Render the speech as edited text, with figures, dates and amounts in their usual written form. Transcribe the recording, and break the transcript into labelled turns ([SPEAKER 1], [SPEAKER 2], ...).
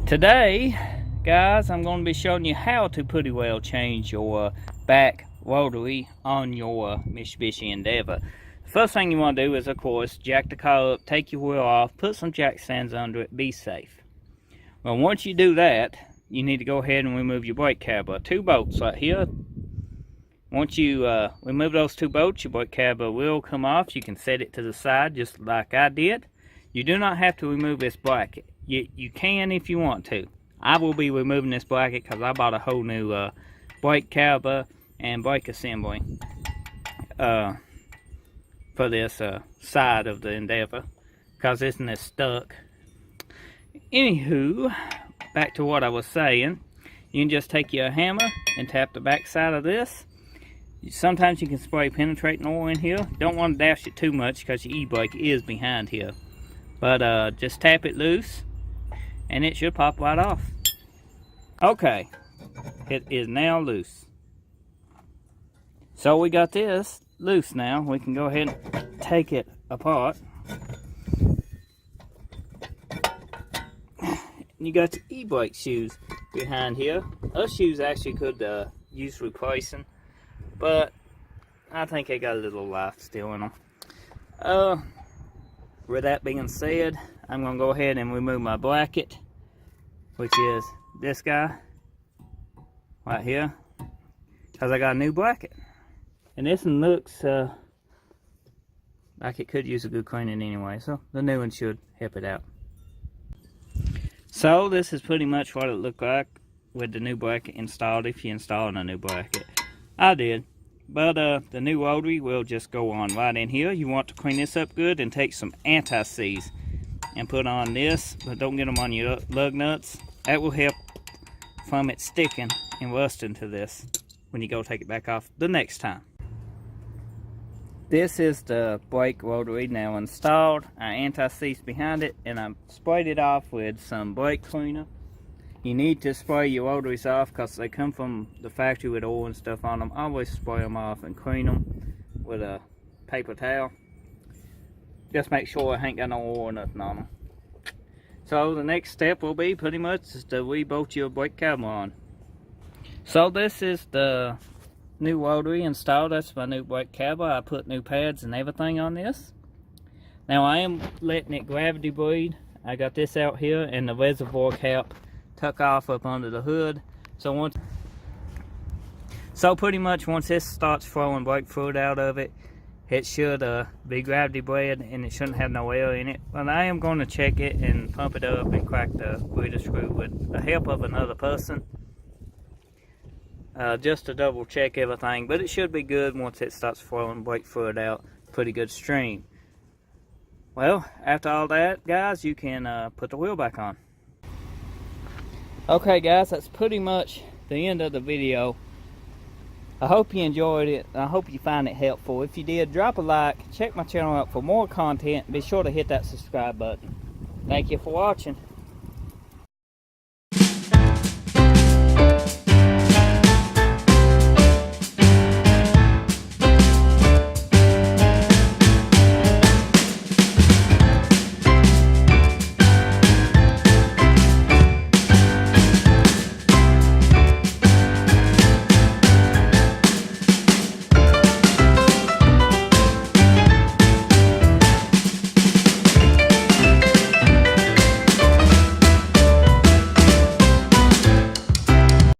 [SPEAKER 1] Today, guys, I'm going to be showing you how to pretty well change your back rotary on your Mitsubishi Endeavor. The first thing you want to do is, of course, jack the car up, take your wheel off, put some jack stands under it, be safe. Well, once you do that, you need to go ahead and remove your brake cover. Two bolts right here. Once you remove those two bolts, your brake cover will come off. You can set it to the side just like I did. You do not have to remove this bracket. You can if you want to. I will be removing this bracket because I bought a whole new brake cover and brake assembly for this side of the Endeavor because isn't it stuck. Anywho, back to what I was saying. You can just take your hammer and tap the back side of this. Sometimes you can spray penetrating oil in here. Don't want to dash it too much because your e-brake is behind here. But just tap it loose and it should pop right off. Okay, it is now loose. So we got this loose now. We can go ahead and take it apart. You got your e-brake shoes behind here. Those shoes actually could use replacing, but I think they got a little life still in them. With that being said, I'm going to go ahead and remove my bracket, which is this guy right here, because I got a new bracket. And this one looks like it could use a good cleaning anyway, so the new one should help it out. So this is pretty much what it looked like with the new bracket installed, if you installed a new bracket. I did. But the new rotary will just go on right in here. You want to clean this up good and take some anti-seize and put on this, but don't get them on your lug nuts. That will help from it sticking and rusting to this when you go take it back off the next time. This is the brake rotary now installed. I anti-seized behind it and I sprayed it off with some brake cleaner. You need to spray your rotaries off because they come from the factory with oil and stuff on them. Always spray them off and clean them with a paper towel. Just make sure it ain't got no oil or nothing on them. So the next step will be pretty much is to re-bolt your brake cover on. So this is the new rotary installed. That's my new brake cover. I put new pads and everything on this. Now I am letting it gravity bleed. I got this out here and the reservoir cap tuck off up under the hood. So pretty much once this starts flowing brake fluid out of it, it should be gravity bled and it shouldn't have no air in it. But I am going to check it and pump it up and crack the breather screw with the help of another person, just to double check everything. But it should be good once it starts flowing brake fluid out. Pretty good stream. Well, after all that, guys, you can put the wheel back on. Okay guys, that's pretty much the end of the video. I hope you enjoyed it. I hope you find it helpful. If you did, drop a like, check my channel out for more content, be sure to hit that subscribe button. Thank you for watching.